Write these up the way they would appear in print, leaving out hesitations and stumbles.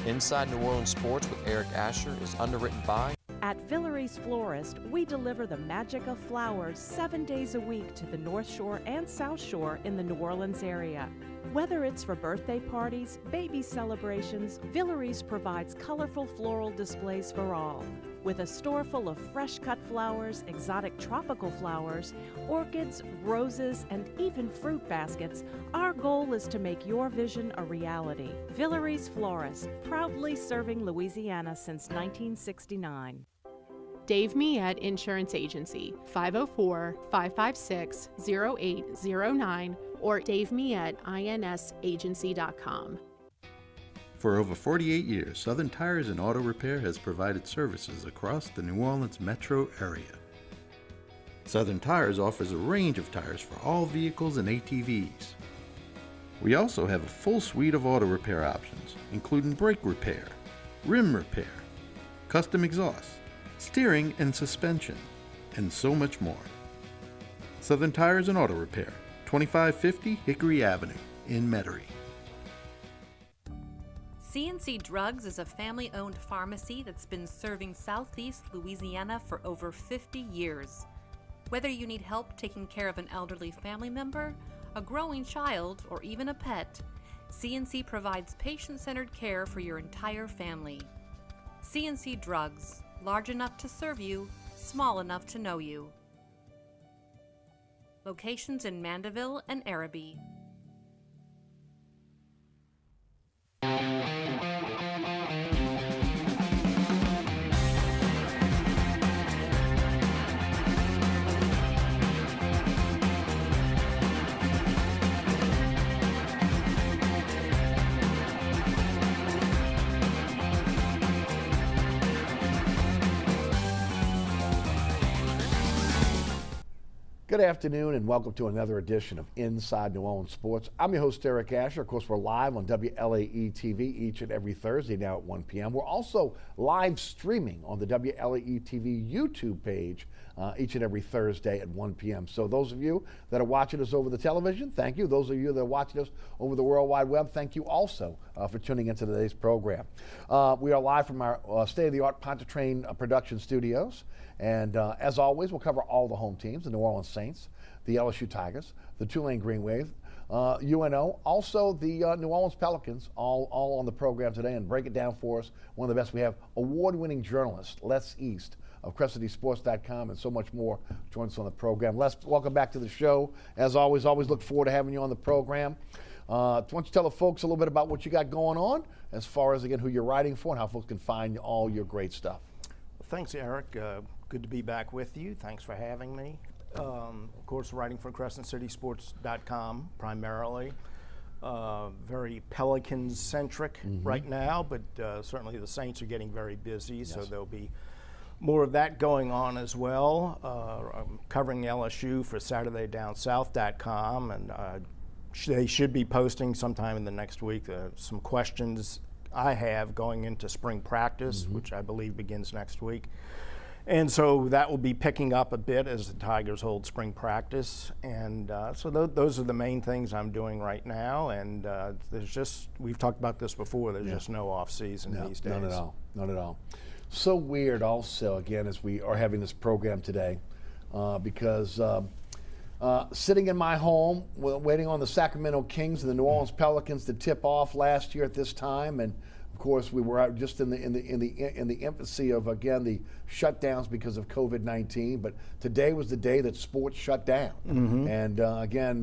Inside New Orleans Sports with Eric Asher is underwritten by... At Villere's Florist, we deliver the magic of flowers 7 days a week to the North Shore and South Shore in the New Orleans area. Whether it's for birthday parties, baby celebrations, Villere's provides colorful floral displays for all. With a store full of fresh-cut flowers, exotic tropical flowers, orchids, roses, and even fruit baskets, our goal is to make your vision a reality. Villere's Florist, proudly serving Louisiana since 1969. Dave Miette Insurance Agency, 504-556-0809 or davemietteINSagency.com. For over 48 years, Southern Tires and Auto Repair has provided services across the New Orleans metro area. Southern Tires offers a range of tires for all vehicles and ATVs. We also have a full suite of auto repair options, including brake repair, rim repair, custom exhaust, steering and suspension, and so much more. Southern Tires and Auto Repair, 2550 Hickory Avenue in Metairie. Cnc Drugs is a family-owned pharmacy that's been serving Southeast Louisiana for over 50 years. Whether you need help taking care of an elderly family member, a growing child, or even a pet, Cnc provides patient-centered care for your entire family. Cnc Drugs, large enough to serve you, small enough to know you. Locations in Mandeville and Araby. Good afternoon and welcome to another edition of Inside New Orleans Sports. I'm your host, Eric Asher. Of course, we're live on WLAE-TV each and every Thursday now at 1 p.m. We're also live streaming on the WLAE-TV YouTube page each and every Thursday at 1 p.m. So those of you that are watching us over the television, thank you. Those of you that are watching us over the World Wide Web, thank you also for tuning into today's program. We are live from our state-of-the-art Pontchartrain production studios. And as always, we'll cover all the home teams, the New Orleans Saints, the LSU Tigers, the Tulane Green Wave, UNO, also the New Orleans Pelicans, all on the program today, and break it down for us. One of the best we have, award-winning journalist, Les East of CrescentCitySports.com, and so much more joins us on the program. Les, welcome back to the show. As always look forward to having you on the program. Why don't you tell the folks a little bit about what you got going on, as far as, again, who you're writing for and how folks can find all your great stuff. Well, thanks, Eric. Good to be back with you. Thanks for having me. Of course, writing for CrescentCitySports.com primarily. Very Pelicans-centric right now, but certainly the Saints are getting very busy, yes. So there'll be more of that going on as well. I'm covering LSU for SaturdayDownSouth.com, and they should be posting sometime in the next week some questions I have going into spring practice, which I believe begins next week. And so that will be picking up a bit as the Tigers hold spring practice. And so those are the main things I'm doing right now. And we've talked about this before, there's just no off season these days. Not at all. So weird also, again, as we are having this program today, because sitting in my home, waiting on the Sacramento Kings and the New Orleans Pelicans to tip off last year at this time, and of course, we were out just in the infancy of, again, the shutdowns because of COVID-19. But today was the day that sports shut down. And again,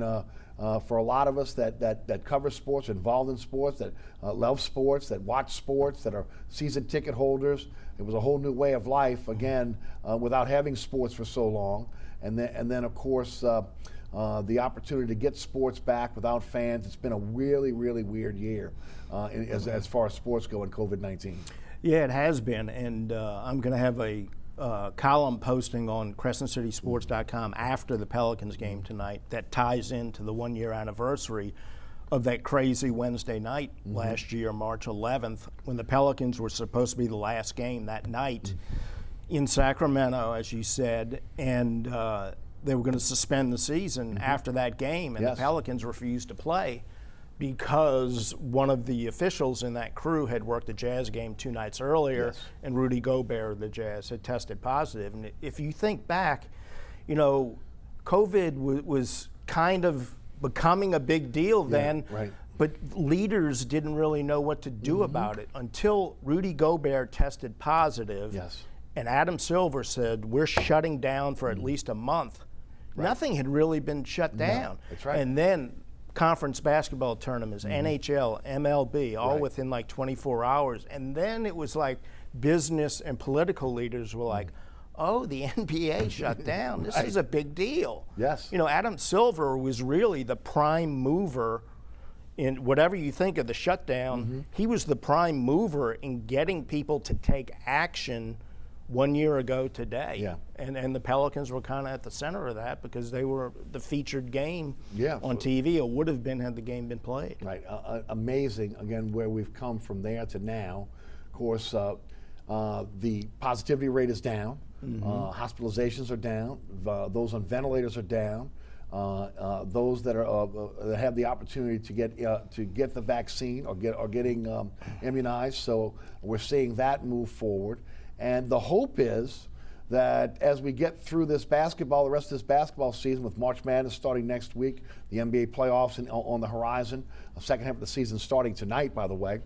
for a lot of us that cover sports, involved in sports, that love sports, that watch sports, that are season ticket holders, it was a whole new way of life. Again, without having sports for so long, and then of course. The opportunity to get sports back without fans. It's been a really, really weird year as far as sports go in COVID-19. Yeah, it has been, and I'm going to have a column posting on CrescentCitySports.com after the Pelicans game tonight that ties into the one-year anniversary of that crazy Wednesday night last year, March 11th, when the Pelicans were supposed to be the last game that night in Sacramento, as you said, and they were going to suspend the season after that game, and the Pelicans refused to play. because one of the officials in that crew had worked a Jazz game 2 nights earlier, Yes. and Rudy Gobert of the Jazz had tested positive. And if you think back, you know, COVID was kind of becoming a big deal then, right. but leaders didn't really know what to do about it until Rudy Gobert tested positive. Yes. And Adam Silver said, we're shutting down for at least a month. Nothing had really been shut down. that's right. And then conference basketball tournaments, NHL, MLB, all Right. within like 24 hours. And then it was like business and political leaders were like, oh, the NBA shut down. This is a big deal. Yes. You know, Adam Silver was really the prime mover in whatever you think of the shutdown. He was the prime mover in getting people to take action 1 year ago today. Yeah. And the Pelicans were kind of at the center of that because they were the featured game Yeah, on TV, or would have been had the game been played. Right. Amazing, again, where we've come from there to now. Of course, the positivity rate is down. Hospitalizations are down. Those on ventilators are down. Those that are that have the opportunity to get the vaccine or getting immunized. So we're seeing that move forward. And the hope is that as we get through this basketball, the rest of this basketball season, with March Madness starting next week, the NBA playoffs on the horizon, the second half of the season starting tonight, by the way,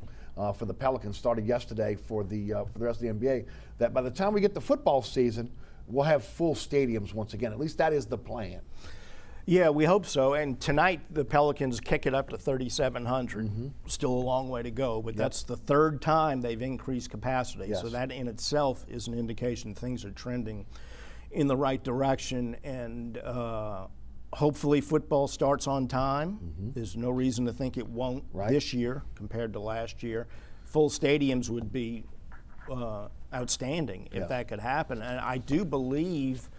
for the Pelicans, started yesterday for the rest of the NBA, that by the time we get to football season, we'll have full stadiums once again. At least that is the plan. Yeah, we hope so. And tonight the Pelicans kick it up to 3,700. Still a long way to go, but that's the third time they've increased capacity. Yes. So that in itself is an indication things are trending in the right direction. And hopefully football starts on time. There's no reason to think it won't this year compared to last year. Full stadiums would be outstanding if that could happen. And I do believe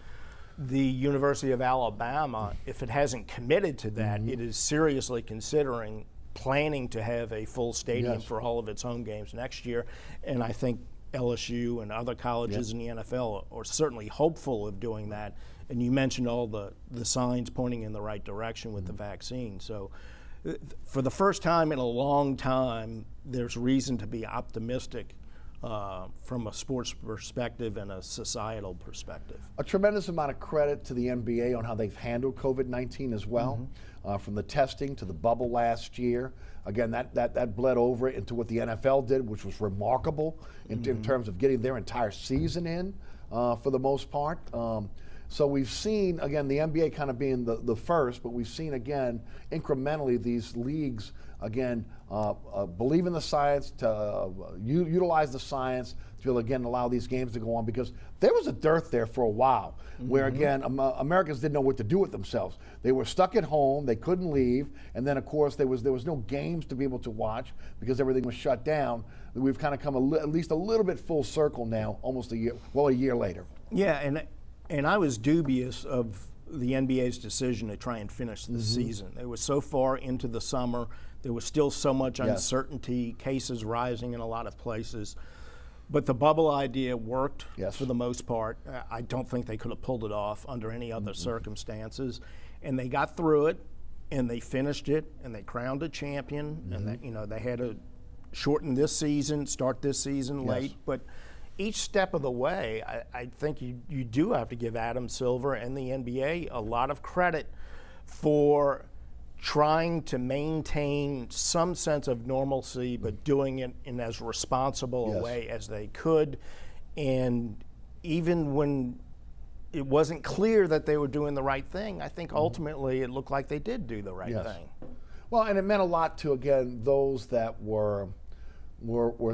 the University of Alabama, if it hasn't committed to that, it is seriously considering planning to have a full stadium for all of its home games next year. And I think LSU and other colleges in the NFL are certainly hopeful of doing that. And you mentioned all the signs pointing in the right direction with the vaccine. So for the first time in a long time, there's reason to be optimistic from a sports perspective and a societal perspective. A tremendous amount of credit to the NBA on how they've handled COVID-19 as well, from the testing to the bubble last year. Again, that bled over into what the NFL did, which was remarkable in terms of getting their entire season in for the most part. So we've seen, again, the NBA kind of being the first, but we've seen, again, incrementally these leagues, again, believe in the science, to utilize the science to, again, allow these games to go on, because there was a dearth there for a while where, again, Americans didn't know what to do with themselves. They were stuck at home, they couldn't leave, and then, of course, there was no games to be able to watch because everything was shut down. We've kind of come at least a little bit full circle now, almost a year later. Yeah, and I was dubious of the NBA's decision to try and finish the season. They were so far into the summer. There was still so much uncertainty, cases rising in a lot of places. But the bubble idea worked for the most part. I don't think they could have pulled it off under any other circumstances. And they got through it, and they finished it, and they crowned a champion. And that, they had to shorten this season, start this season late. But each step of the way, I think you do have to give Adam Silver and the NBA a lot of credit for trying to maintain some sense of normalcy, but doing it in as responsible a way as they could. And even when it wasn't clear that they were doing the right thing, I think ultimately it looked like they did do the right thing. Well, and it meant a lot to, again, those that were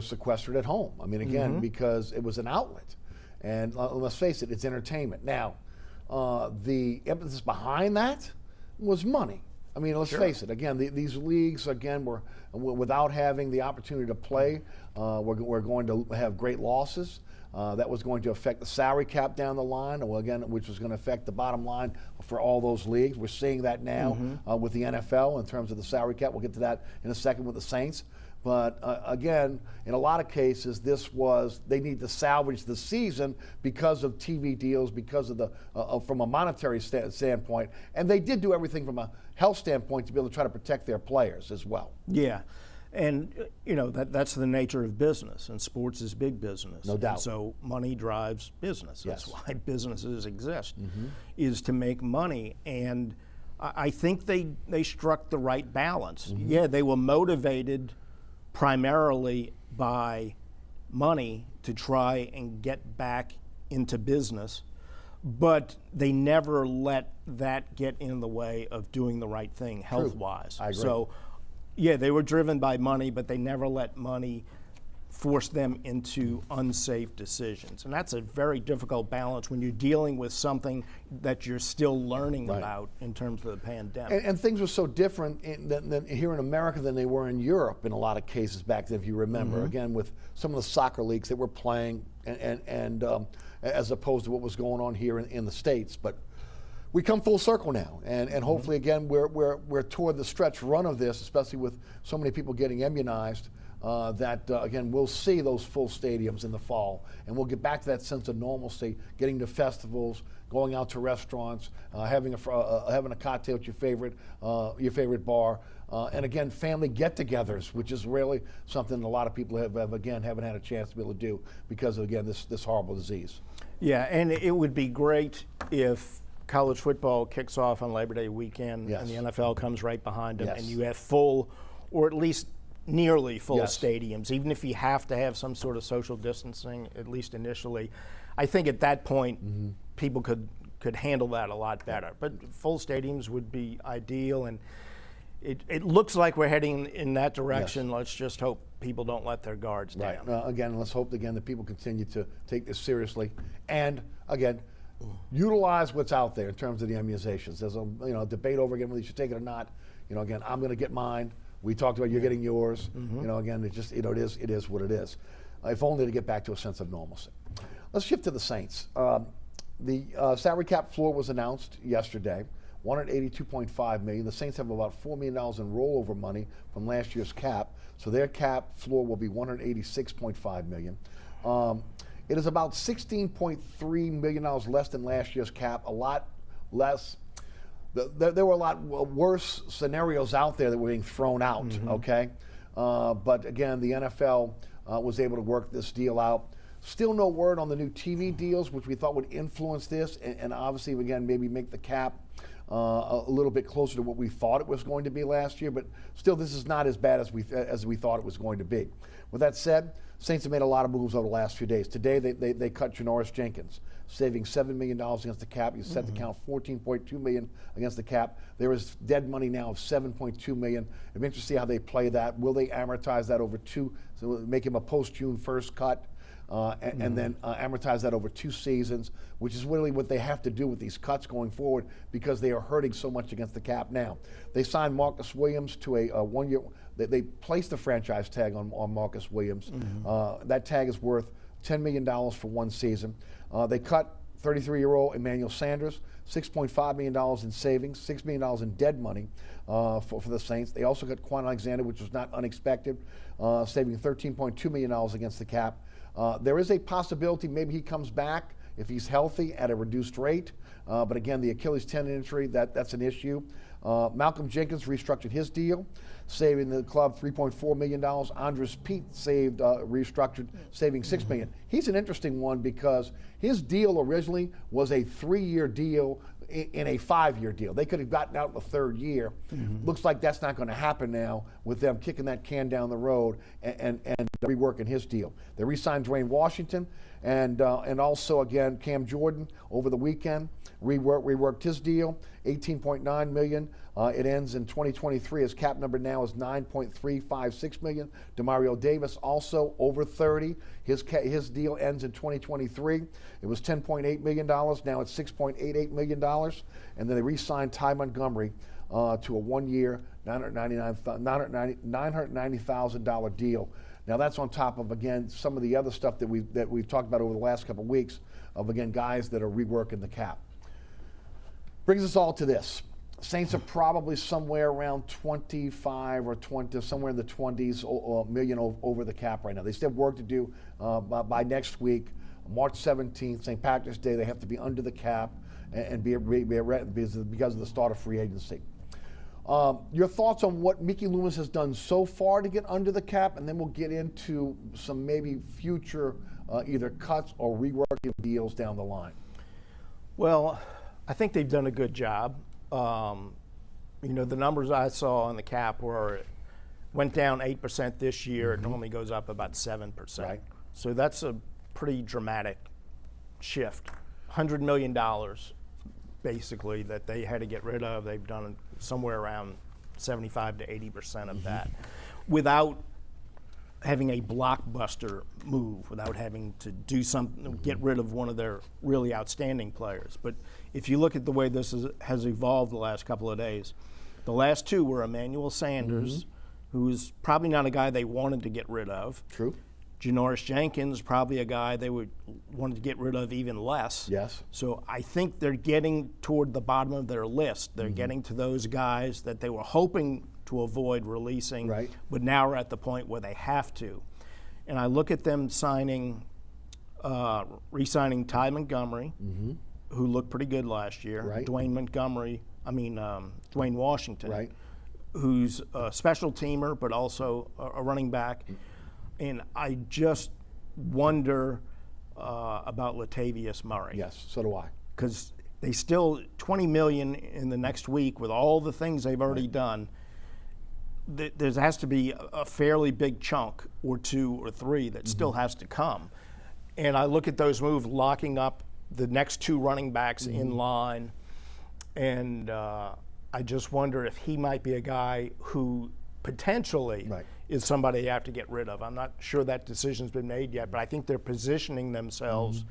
sequestered at home. I mean, again, because it was an outlet. And let's face it, it's entertainment. Now, the emphasis behind that was money. I mean, let's face it. Again, these leagues, again, were without having the opportunity to play, we're going to have great losses. That was going to affect the salary cap down the line, which was going to affect the bottom line for all those leagues. We're seeing that now with the NFL in terms of the salary cap. We'll get to that in a second with the Saints. But again, in a lot of cases, they need to salvage the season because of TV deals, because of from a monetary standpoint, and they did do everything from a health standpoint to be able to try to protect their players as well. Yeah, and that's the nature of business, and sports is big business. No doubt. And so money drives business. That's Yes. why businesses exist, is to make money. And I think they struck the right balance. Yeah, they were motivated primarily by money to try and get back into business, but they never let that get in the way of doing the right thing health-wise. I agree. So, yeah, they were driven by money, but they never let money force them into unsafe decisions. And that's a very difficult balance when you're dealing with something that you're still learning about in terms of the pandemic. And things were so different than here in America than they were in Europe in a lot of cases back then, if you remember. Again, with some of the soccer leagues that were playing, and as opposed to what was going on here in the States. But we come full circle now, and hopefully again we're toward the stretch run of this, especially with so many people getting immunized. Again, we'll see those full stadiums in the fall, and we'll get back to that sense of normalcy, getting to festivals, going out to restaurants, having a cocktail at your favorite bar, and again, family get-togethers, which is really something a lot of people haven't had a chance to be able to do because of, again, this horrible disease. Yeah, and it would be great if college football kicks off on Labor Day weekend and the NFL comes right behind them, and you have full, or at least nearly full stadiums, even if you have to have some sort of social distancing, at least initially. I think at that point, people could handle that a lot better. But full stadiums would be ideal, and it looks like we're heading in that direction. Yes. Let's just hope people don't let their guards down. Again, let's hope again that people continue to take this seriously, and again, utilize what's out there in terms of the immunizations. There's a debate over again whether you should take it or not. Again, I'm going to get mine. We talked about you're getting yours. Again, it is what it is. If only to get back to a sense of normalcy. Let's shift to the Saints. The salary cap floor was announced yesterday, $182.5 million. The Saints have about $4 million in rollover money from last year's cap, so their cap floor will be $186.5 million. It is about $16.3 million less than last year's cap, a lot less. There were a lot worse scenarios out there that were being thrown out, okay? But again, the NFL was able to work this deal out. Still no word on the new TV deals, which we thought would influence this, and obviously, again, maybe make the cap a little bit closer to what we thought it was going to be last year. But still, this is not as bad as we thought it was going to be. With that said, Saints have made a lot of moves over the last few days. Today, they cut Janoris Jenkins, saving $7 million against the cap. You set the count $14.2 million against the cap. There is dead money now of $7.2 million. I'm interested to see how they play that. Will they amortize that over so make him a post-June 1st cut? And then amortize that over 2 seasons, which is really what they have to do with these cuts going forward because they are hurting so much against the cap now. They signed Marcus Williams to a 1-year. They placed a franchise tag on Marcus Williams. That tag is worth $10 million for 1 season. They cut 33-year-old Emmanuel Sanders, $6.5 million in savings, $6 million in dead money for the Saints. They also cut Quan Alexander, which was not unexpected, saving $13.2 million against the cap. There is a possibility maybe he comes back if he's healthy at a reduced rate. But again, the Achilles tendon injury, that's an issue. Malcolm Jenkins restructured his deal, saving the club $3.4 million. Andres Pete restructured, saving $6 million. He's an interesting one because his deal originally was a 3-year deal in a 5-year deal. They could have gotten out in the 3rd year. Looks like that's not going to happen now with them kicking that can down the road and reworking his deal. They re-signed Dwayne Washington and also again Cam Jordan over the weekend. Reworked his deal, $18.9 million. It ends in 2023. His cap number now is $9.356 million. Demario Davis also over 30. His deal ends in 2023. It was $10.8 million. Now it's $6.88 million. And then they re-signed Ty Montgomery to a 1-year, $990,000 deal. Now that's on top of, again, some of the other stuff that we've talked about over the last couple of weeks of, again, guys that are reworking the cap. Brings us all to this. Saints are probably somewhere around 25 or 20, somewhere in the 20s million over the cap right now. They still have work to do by next week, March 17th, St. Patrick's Day. They have to be under the cap and be because of the start of free agency. Your thoughts on what Mickey Loomis has done so far to get under the cap, and then we'll get into some maybe future either cuts or reworking deals down the line. Well, I think they've done a good job. The numbers I saw on the cap went down 8% this year. It normally goes up about 7%. Right. So that's a pretty dramatic shift. $100 million, basically, that they had to get rid of. They've done somewhere around 75 to 80% of that without having a blockbuster move, without having to do something, get rid of one of their really outstanding players. But if you look at the way this has evolved the last couple of days, the last two were Emmanuel Sanders, who's probably not a guy they wanted to get rid of. True. Janoris Jenkins, probably a guy they would wanted to get rid of even less. Yes. So I think they're getting toward the bottom of their list. They're getting to those guys that they were hoping to avoid releasing, right, but now are at the point where they have to. And I look at them re-signing Ty Montgomery, who looked pretty good last year. Right. Dwayne Washington, right, who's a special teamer but also a running back. And I just wonder about Latavius Murray. Yes, so do I. Because they still $20 million in the next week with all the things they've already done. There has to be a fairly big chunk or two or three that still has to come. And I look at those moves, locking up the next two running backs in line, and I just wonder if he might be a guy who potentially is somebody you have to get rid of. I'm not sure that decision's been made yet, but I think they're positioning themselves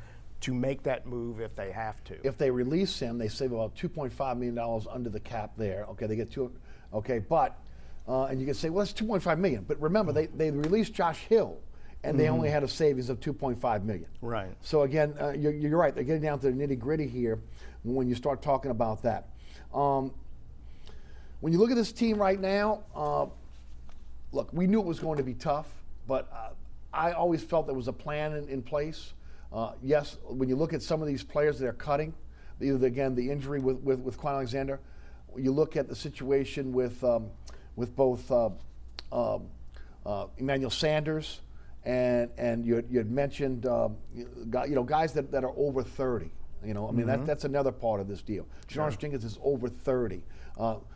to make that move if they have to. If they release him, they save about $2.5 million under the cap there. Okay, they get two. Okay, but and you can say, well, that's $2.5 million. But remember, they released Josh Hill, and they only had a savings of $2.5 million. Right. So again, you're right. They're getting down to the nitty gritty here when you start talking about that. When you look at this team right now, look, we knew it was going to be tough, but I always felt there was a plan in place. Yes, when you look at some of these players that are cutting, again, the injury with Quan Alexander, you look at the situation with both Emmanuel Sanders and you had mentioned guys that are over 30. I mean that's another part of this deal. Janoris Jenkins is over 30.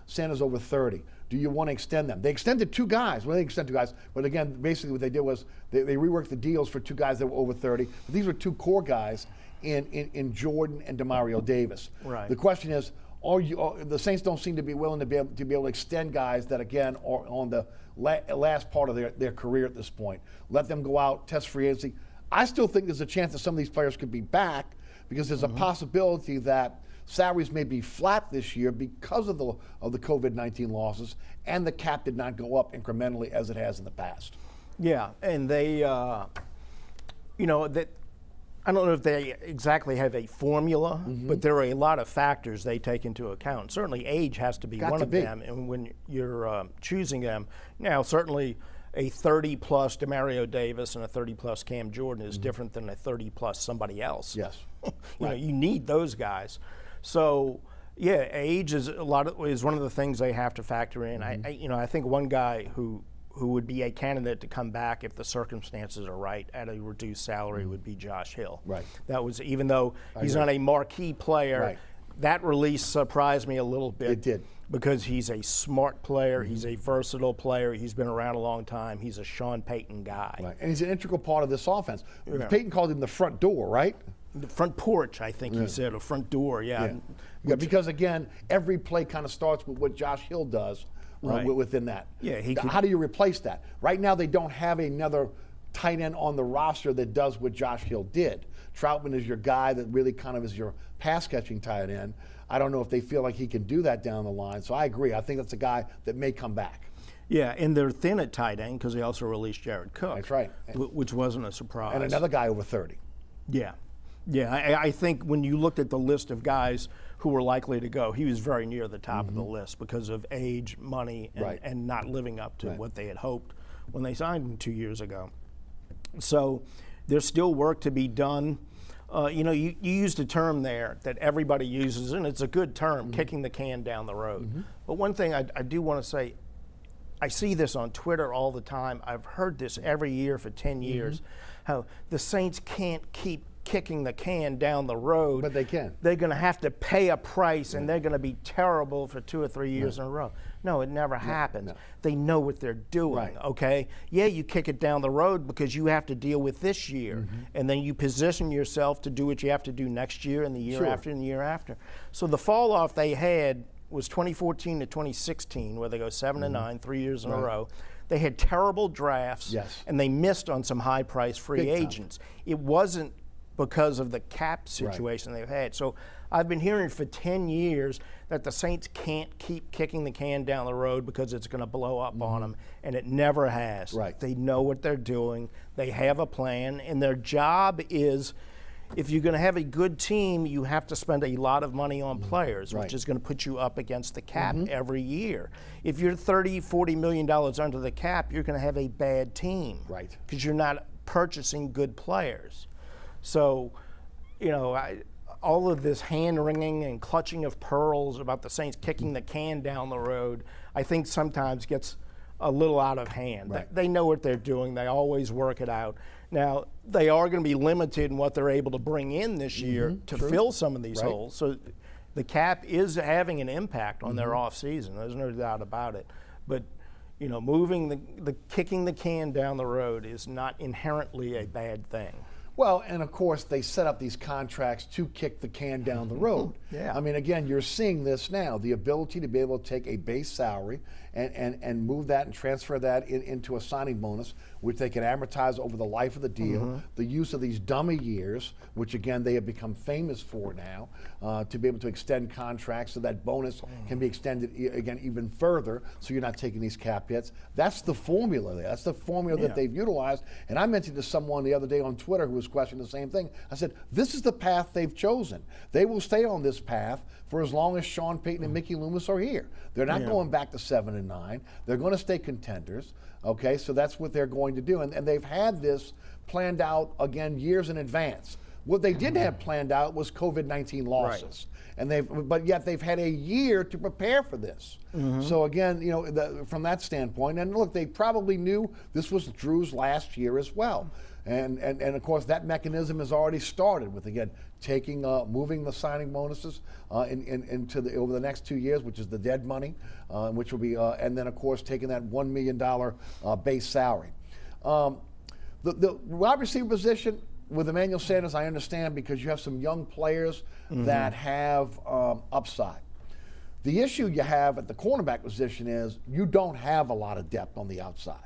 Sanders over 30. Do you want to extend them? They extended two guys. Well, they extended two guys, but again, basically what they did was they reworked the deals for two guys that were over 30. But these were two core guys in Jordan and Demario Davis. Right. The question is, the Saints don't seem to be willing to be able to extend guys that again are on the last part of their career at this point. Let them go out, test free agency. I still think there's a chance that some of these players could be back because there's a possibility that salaries may be flat this year because of the COVID-19 losses, and the cap did not go up incrementally as it has in the past. Yeah, and they, that I don't know if they exactly have a formula, but there are a lot of factors they take into account. Certainly, age has to be one of them, and when you're choosing them, now certainly a 30-plus Demario Davis and a 30-plus Cam Jordan is different than a 30-plus somebody else. Yes, you need those guys. So, yeah, age is one of the things they have to factor in. I think one guy who would be a candidate to come back if the circumstances are right at a reduced salary would be Josh Hill. Right. That was, even though he's not a marquee player, that release surprised me a little bit. It did. Because he's a smart player, he's a versatile player, he's been around a long time, he's a Sean Payton guy. Right. And he's an integral part of this offense. Yeah. Payton called him the front door, right? The front porch, I think he said, or front door, yeah. Because again, every play kind of starts with what Josh Hill does within that. Yeah, how do you replace that? Right now, they don't have another tight end on the roster that does what Josh Hill did. Troutman is your guy that really kind of is your pass-catching tight end. I don't know if they feel like he can do that down the line. So I agree. I think that's a guy that may come back. Yeah, and they're thin at tight end because they also released Jared Cook. That's right. Which wasn't a surprise. And another guy over 30. Yeah. Yeah, I think when you looked at the list of guys who were likely to go, he was very near the top of the list because of age, money, and not living up to what they had hoped when they signed him 2 years ago. So there's still work to be done. You used a term there that everybody uses, and it's a good term, kicking the can down the road. But one thing I do want to say, I see this on Twitter all the time. I've heard this every year for 10 years, how the Saints can't keep kicking the can down the road. But they can. They're going to have to pay a price, and they're going to be terrible for 2 or 3 years in a row. No, it never happens. No. They know what they're doing, okay? Yeah, you kick it down the road because you have to deal with this year, and then you position yourself to do what you have to do next year and the year after and the year after. So the fall off they had was 2014 to 2016, where they go 7-9, 3 years in a row. They had terrible drafts, and they missed on some high-priced free agents. It wasn't because of the cap situation they've had. So I've been hearing for 10 years that the Saints can't keep kicking the can down the road because it's going to blow up on them, and it never has. They know what they're doing. They have a plan, and their job is, if you're going to have a good team, you have to spend a lot of money on players, which is going to put you up against the cap every year. If you're $30, $40 million under the cap, you're going to have a bad team because you're not purchasing good players. So, all of this hand-wringing and clutching of pearls about the Saints kicking the can down the road, I think sometimes gets a little out of hand. They know what they're doing. They always work it out. Now, they are going to be limited in what they're able to bring in this year to fill some of these holes. So the cap is having an impact on their offseason. There's no doubt about it. But, moving the kicking the can down the road is not inherently a bad thing. Well, and of course, they set up these contracts to kick the can down the road. I mean, again, you're seeing this now, the ability to be able to take a base salary and move that and transfer that into a signing bonus, which they can amortize over the life of the deal. The use of these dummy years, which again, they have become famous for now, to be able to extend contracts so that bonus can be extended again even further, so you're not taking these cap hits. That's the formula there. That's the formula that they've utilized. And I mentioned to someone the other day on Twitter who was questioning the same thing. I said, this is the path they've chosen. They will stay on this path for as long as Sean Payton and Mickey Loomis are here. They're not going back to 7-9. They're going to stay contenders. Okay, so that's what they're going to do. And they've had this planned out, again, years in advance. What they didn't have planned out was COVID-19 losses. But yet they've had a year to prepare for this. So again, from that standpoint, and look, they probably knew this was Drew's last year as well. And of course, that mechanism has already started with, again, moving the signing bonuses into over the next 2 years, which is the dead money, which will be, and then of course taking that $1 million base salary. The wide receiver position with Emmanuel Sanders, I understand, because you have some young players that have upside. The issue you have at the cornerback position is you don't have a lot of depth on the outside.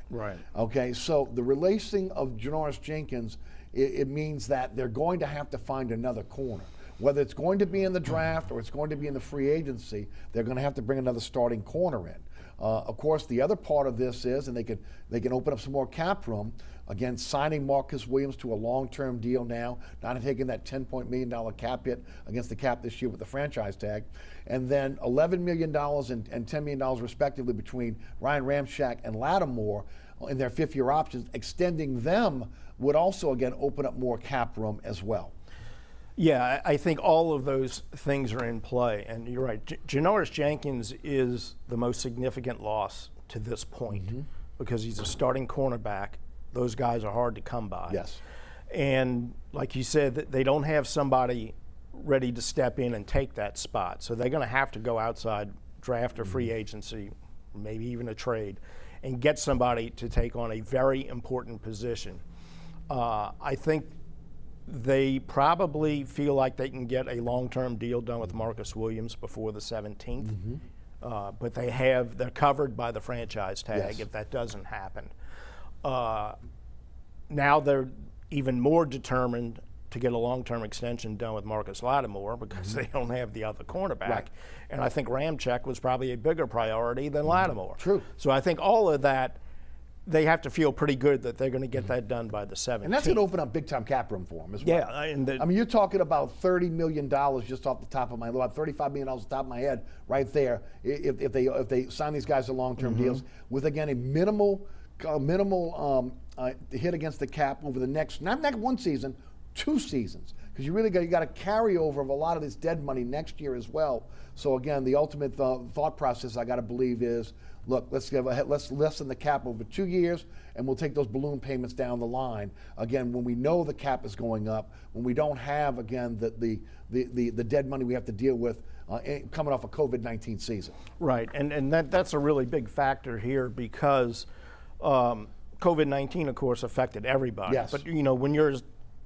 Okay, so the releasing of Janoris Jenkins, it means that they're going to have to find another corner. Whether it's going to be in the draft or it's going to be in the free agency, they're going to have to bring another starting corner in. Of course, the other part of this is, and they can open up some more cap room, again, signing Marcus Williams to a long-term deal now, not taking that $10 million cap hit against the cap this year with the franchise tag, and then $11 million and $10 million respectively between Ryan Ramczyk and Lattimore in their fifth-year options. Extending them would also, again, open up more cap room as well. Yeah, I think all of those things are in play, and you're right. Janoris Jenkins is the most significant loss to this point because he's a starting cornerback. Those guys are hard to come by. And like you said, they don't have somebody ready to step in and take that spot, so they're going to have to go outside, draft or free agency, maybe even a trade, and get somebody to take on a very important position. I think they probably feel like they can get a long-term deal done with Marcus Williams before the 17th, but they're covered by the franchise tag if that doesn't happen. Now they're even more determined to get a long-term extension done with Marcus Lattimore because they don't have the other cornerback. And I think Ramczyk was probably a bigger priority than Lattimore. True. So I think all of that they have to feel pretty good that they're going to get that done by the 17th. And that's going to open up big-time cap room for them as well. Yeah, and I mean, you're talking about $30 million just off the top of my head, about $35 million off the top of my head right there if they sign these guys to long-term deals with, again, a minimal hit against the cap over the next, not one season, 2 seasons. Because you got a carryover of a lot of this dead money next year as well. So again, the ultimate thought process I got to believe is, look, let's lessen the cap over 2 years, and we'll take those balloon payments down the line. Again, when we know the cap is going up, when we don't have, again, the dead money we have to deal with coming off a COVID-19 season. Right, and that's a really big factor here because COVID-19, of course, affected everybody. Yes. But when you're an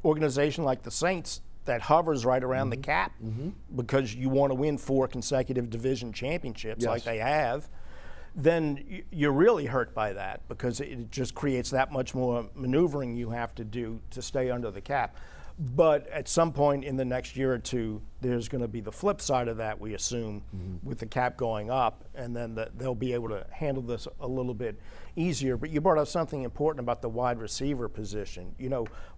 organization like the Saints that hovers right around the cap because you want to win 4 consecutive division championships like they have, then you're really hurt by that because it just creates that much more maneuvering you have to do to stay under the cap. But at some point in the next year or two, there's going to be the flip side of that, we assume, with the cap going up, and then they'll be able to handle this a little bit easier. But you brought up something important about the wide receiver position.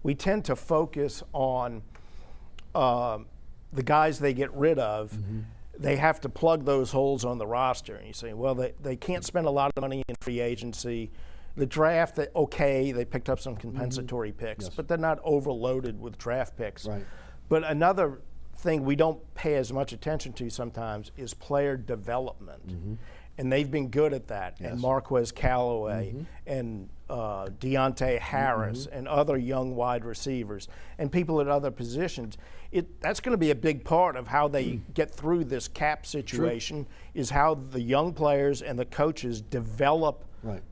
We tend to focus on the guys they get rid of. They have to plug those holes on the roster. And you say, well, they can't spend a lot of money in free agency. The draft, they picked up some compensatory picks, but they're not overloaded with draft picks. Right. But another thing we don't pay as much attention to sometimes is player development. And they've been good at that. And Marquez Callaway and Deontay Harris and other young wide receivers and people at other positions. That's going to be a big part of how they get through this cap situation is how the young players and the coaches develop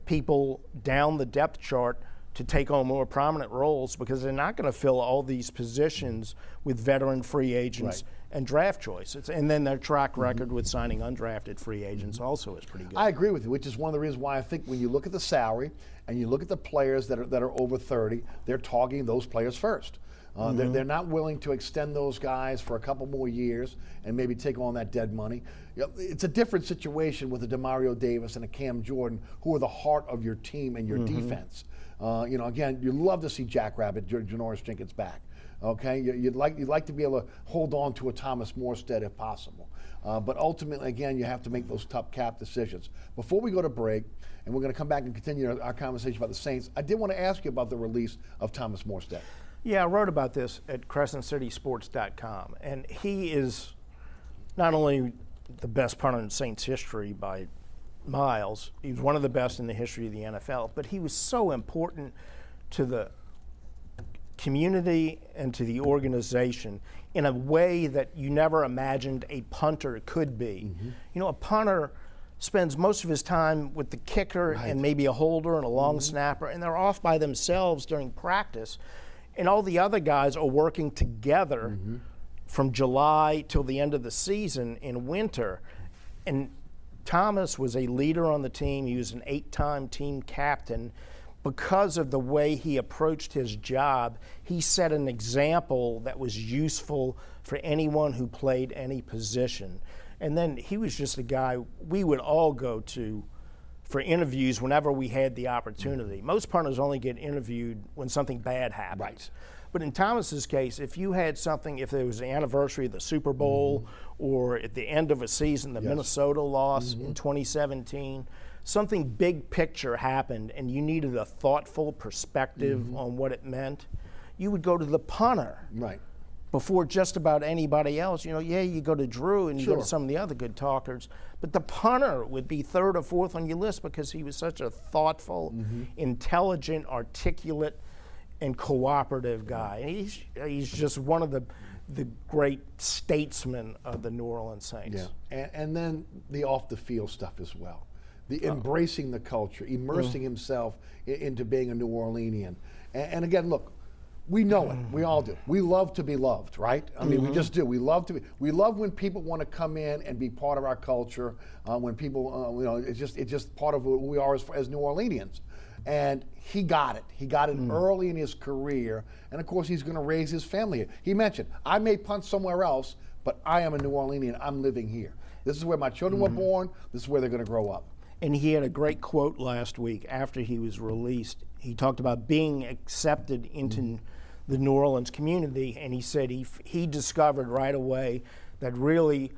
people down the depth chart to take on more prominent roles because they're not going to fill all these positions with veteran free agents and draft choices. And then their track record with signing undrafted free agents also is pretty good. I agree with you, which is one of the reasons why I think when you look at the salary and you look at the players that are over 30, they're targeting those players first. They're not willing to extend those guys for a couple more years and maybe take on that dead money. It's a different situation with a DeMario Davis and a Cam Jordan, who are the heart of your team and your defense. Again, you love to see Jackrabbit, Janoris Jenkins back. Okay, you'd like to be able to hold on to a Thomas Morstead if possible. But ultimately, again, you have to make those tough cap decisions. Before we go to break, and we're going to come back and continue our conversation about the Saints, I did want to ask you about the release of Thomas Morstead. Yeah, I wrote about this at CrescentCitySports.com, and he is not only the best punter in Saints history by miles, he was one of the best in the history of the NFL, but he was so important to the community and to the organization in a way that you never imagined a punter could be. A punter spends most of his time with the kicker and maybe a holder and a long snapper, and they're off by themselves during practice. And all the other guys are working together from July till the end of the season in winter. And Thomas was a leader on the team. He was an 8-time team captain. Because of the way he approached his job, he set an example that was useful for anyone who played any position. And then he was just a guy we would all go to for interviews whenever we had the opportunity. Most punters only get interviewed when something bad happens. But in Thomas's case, if you had something, if there was the anniversary of the Super Bowl or at the end of a season, the Minnesota loss in 2017, something big picture happened and you needed a thoughtful perspective on what it meant, you would go to the punter. Before just about anybody else. You go to Drew and you go to some of the other good talkers, but the punter would be 3rd or 4th on your list because he was such a thoughtful, intelligent, articulate, and cooperative guy. And he's just one of the great statesmen of the New Orleans Saints. And then the off-the-field stuff as well. The embracing the culture, immersing himself into being a New Orleanian. And again, look, we know it. We all do. We love to be loved, right? I mean, we just do. We love when people want to come in and be part of our culture. When people, it's just part of who we are as New Orleanians. And he got it. He got it early in his career. And of course, he's going to raise his family here. He mentioned, I may punt somewhere else, but I am a New Orleanian. I'm living here. This is where my children were born. This is where they're going to grow up. And he had a great quote last week after he was released. He talked about being accepted into the New Orleans community, and he said he discovered right away that really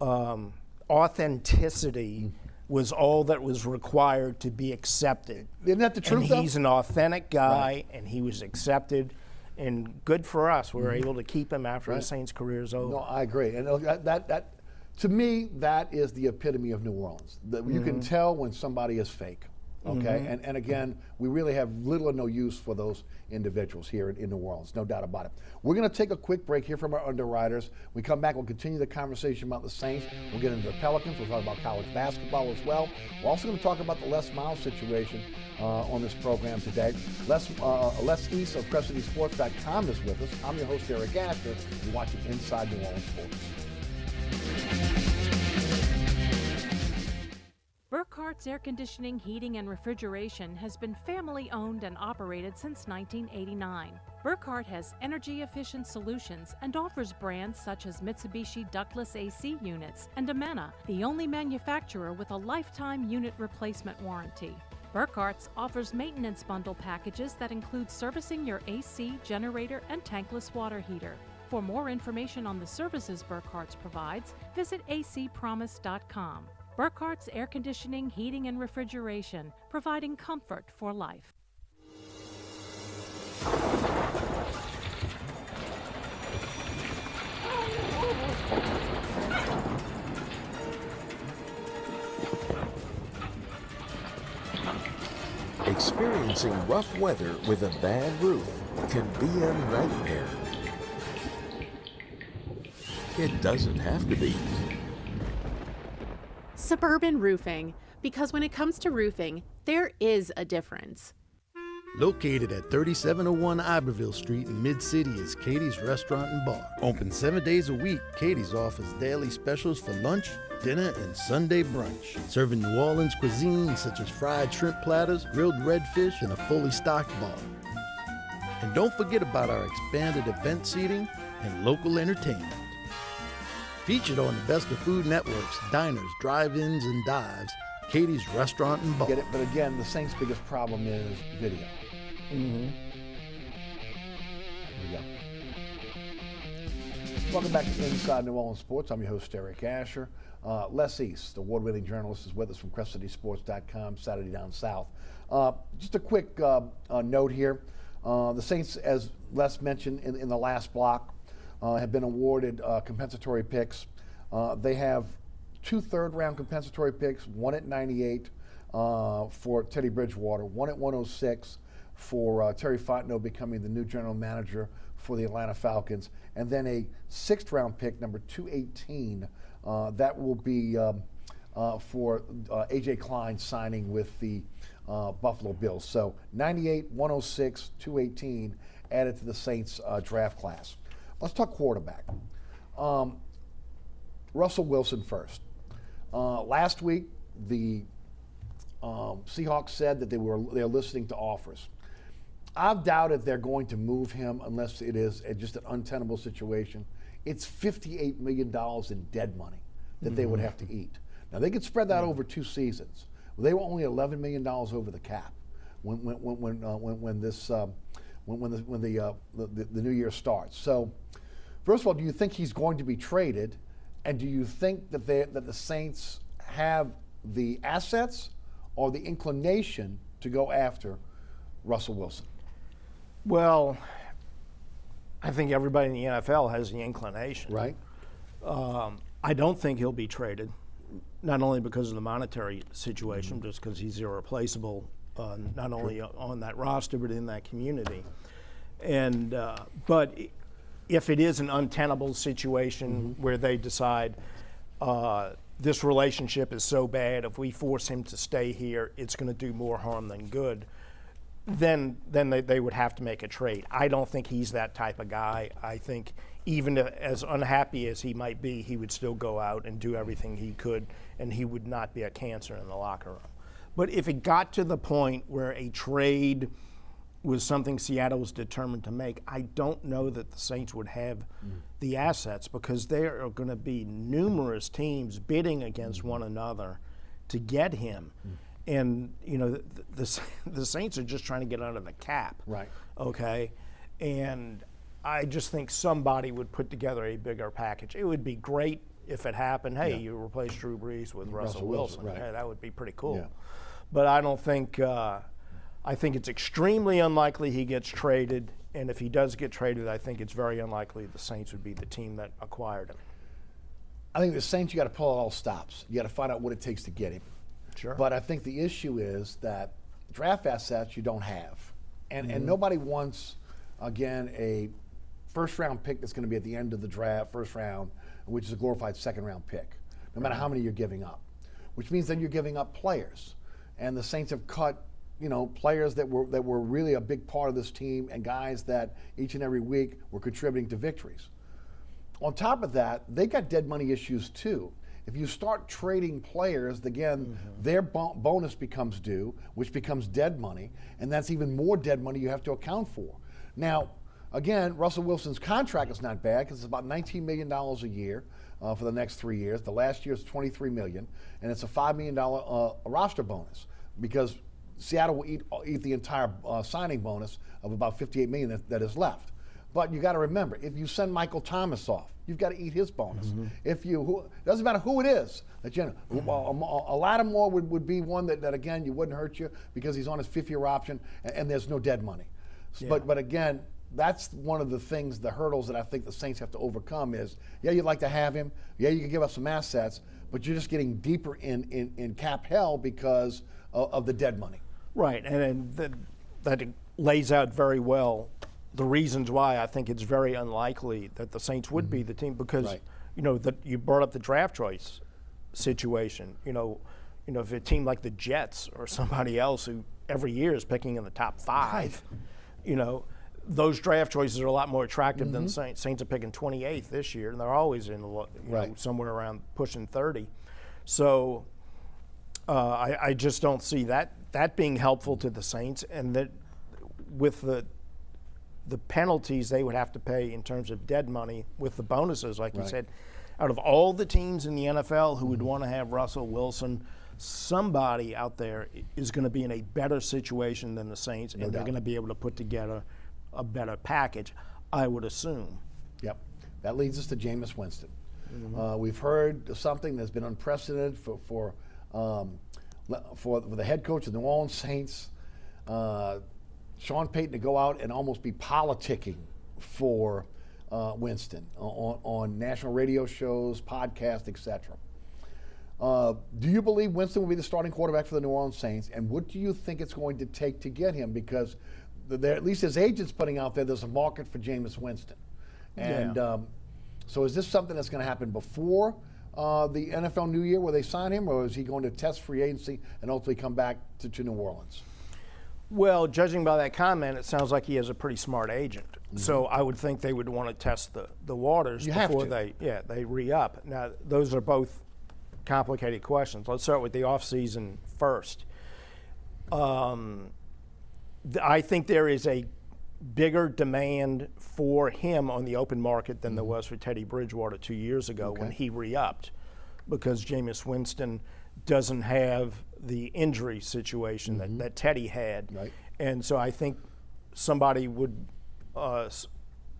authenticity was all that was required to be accepted. Isn't that the truth, and though? he's an authentic guy, Right. and he was accepted, and good for us. We were able to keep him after the Right. Saints' career is over. No, I agree. And that to me, that is the epitome of New Orleans. You can tell when somebody is fake. Okay, and again, we really have little or no use for those individuals here in New Orleans, no doubt about it. We're going to take a quick break here from our underwriters. We come back, we'll continue the conversation about the Saints. We'll get into the Pelicans. We'll talk about college basketball as well. We're also going to talk about the Les Miles situation on this program today. Les East of CrescentCitySports.com is with us. I'm your host, Eric Asher. You're watching Inside New Orleans Sports. Burkhart's Air Conditioning, Heating, and Refrigeration has been family-owned and operated since 1989. Burkhart has energy-efficient solutions and offers brands such as Mitsubishi ductless AC units and Amena, the only manufacturer with a lifetime unit replacement warranty. Burkhart's offers maintenance bundle packages that include servicing your AC, generator, and tankless water heater. For more information on the services Burkhart's provides, visit acpromise.com. Burkhart's Air Conditioning, Heating, and Refrigeration, providing comfort for life. Experiencing rough weather with a bad roof can be a nightmare. It doesn't have to be. Suburban Roofing, because when it comes to roofing, there is a difference. Located at 3701 Iberville Street in Mid-City is Katie's Restaurant and Bar. Open 7 days a week, Katie's offers daily specials for lunch, dinner, and Sunday brunch. Serving New Orleans cuisine such as fried shrimp platters, grilled redfish, and a fully stocked bar. And don't forget about our expanded event seating and local entertainment. Featured on the Best of Food Network's diners, drive-ins, and dives, Katie's Restaurant and Bar. Get it? But again, the Saints' biggest problem is video. Here we go. Welcome back to Inside New Orleans Sports. I'm your host, Eric Asher. Les East, award-winning journalist, is with us from CrescentCitySports.com, Saturday Down South. Just a quick note here. The Saints, as Les mentioned in the last block, have been awarded compensatory picks. They have 2 third-round compensatory picks, one at 98 for Teddy Bridgewater, one at 106 for Terry Fontenot becoming the new general manager for the Atlanta Falcons, and then a 6th-round pick, number 218, that will be for A.J. Klein signing with the Buffalo Bills. So 98, 106, 218 added to the Saints draft class. Let's talk quarterback. Russell Wilson first. Last week, the Seahawks said that they're listening to offers. I've doubted they're going to move him unless it is just an untenable situation. It's $58 million in dead money that they would have to eat. Now they could spread that over 2 seasons. Well, they were only $11 million over the cap when the new year starts. So, first of all, do you think he's going to be traded, and do you think that the Saints have the assets or the inclination to go after Russell Wilson? Well, I think everybody in the NFL has the inclination. Right. I don't think he'll be traded, not only because of the monetary situation, just because he's irreplaceable, not only on that roster but in that community. And but if it is an untenable situation where they decide this relationship is so bad, if we force him to stay here, it's going to do more harm than good, then they would have to make a trade. I don't think he's that type of guy. I think even as unhappy as he might be, he would still go out and do everything he could, and he would not be a cancer in the locker room. But if it got to the point where a trade was something Seattle was determined to make, I don't know that the Saints would have the assets, because there are going to be numerous teams bidding against one another to get him. And, you know, the Saints are just trying to get under the cap. Right. Okay. And I just think somebody would put together a bigger package. It would be great if it happened. Hey, you replace Drew Brees with Russell Wilson. Right. Hey, that would be pretty cool. Yeah. But I don't think, I think it's extremely unlikely he gets traded. And if he does get traded, I think it's very unlikely the Saints would be the team that acquired him. I think the Saints, you got to pull out all stops. You got to find out what it takes to get him. Sure. But I think the issue is that draft assets you don't have. And nobody wants, again, a first-round pick that's going to be at the end of the draft, first round, which is a glorified second-round pick, no matter how many you're giving up, which means then you're giving up players. And the Saints have cut, you know, players that were really a big part of this team and guys that each and every week were contributing to victories. On top of that, they got dead money issues too. If you start trading players, again, their bonus becomes due, which becomes dead money, and that's even more dead money you have to account for. Now, again, Russell Wilson's contract is not bad because it's about $19 million a year for the next 3 years. The last year is $23 million, and it's a $5 million roster bonus because Seattle will eat the entire signing bonus of about $58 million that is left. But you got to remember, if you send Michael Thomas off, you've got to eat his bonus. If you, doesn't matter who it is, that you know, a Lattimore would be one that again you wouldn't hurt you because he's on his 5th-year option and there's no dead money. Yeah. But again, that's one of the things, the hurdles that I think the Saints have to overcome is, yeah, you'd like to have him, yeah, you can give up some assets, but you're just getting deeper in cap hell because of the dead money. Right, and that lays out very well the reasons why I think it's very unlikely that the Saints would be the team because, you know, that you brought up the draft choice situation. You know, if a team like the Jets or somebody else who every year is picking in the top 5, you know, those draft choices are a lot more attractive than the Saints. Saints are picking 28th this year, and they're always in you know, somewhere around pushing 30. So I just don't see that being helpful to the Saints, and that with the penalties they would have to pay in terms of dead money with the bonuses, like you said, out of all the teams in the NFL who would want to have Russell Wilson, somebody out there is going to be in a better situation than the Saints, and they're going to be able to put together a better package, I would assume. Yep. That leads us to Jameis Winston. We've heard something that's been unprecedented for the head coach of the New Orleans Saints, Sean Payton, to go out and almost be politicking for Winston on national radio shows, podcasts, etc. Do you believe Winston will be the starting quarterback for the New Orleans Saints, and what do you think it's going to take to get him? Because at least his agent's putting out there's a market for Jameis Winston. And so is this something that's going to happen before the NFL New Year where they sign him, or is he going to test free agency and ultimately come back to New Orleans? Well, judging by that comment, it sounds like he has a pretty smart agent. So I would think they would want to test the waters before they re-up. Now, those are both complicated questions. Let's start with the offseason first. I think there is a bigger demand for him on the open market than there was for Teddy Bridgewater 2 years ago when he re-upped, because Jameis Winston doesn't have the injury situation that Teddy had. And so I think somebody would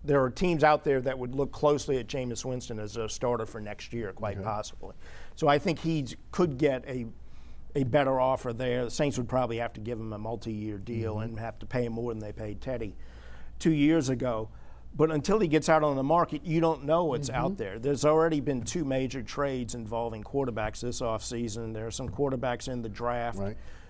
there are teams out there that would look closely at Jameis Winston as a starter for next year, quite possibly. So I think he could get a better offer there. The Saints would probably have to give him a multi-year deal and have to pay him more than they paid Teddy 2 years ago. But until he gets out on the market, you don't know what's out there. There's already been 2 major trades involving quarterbacks this offseason. There are some quarterbacks in the draft.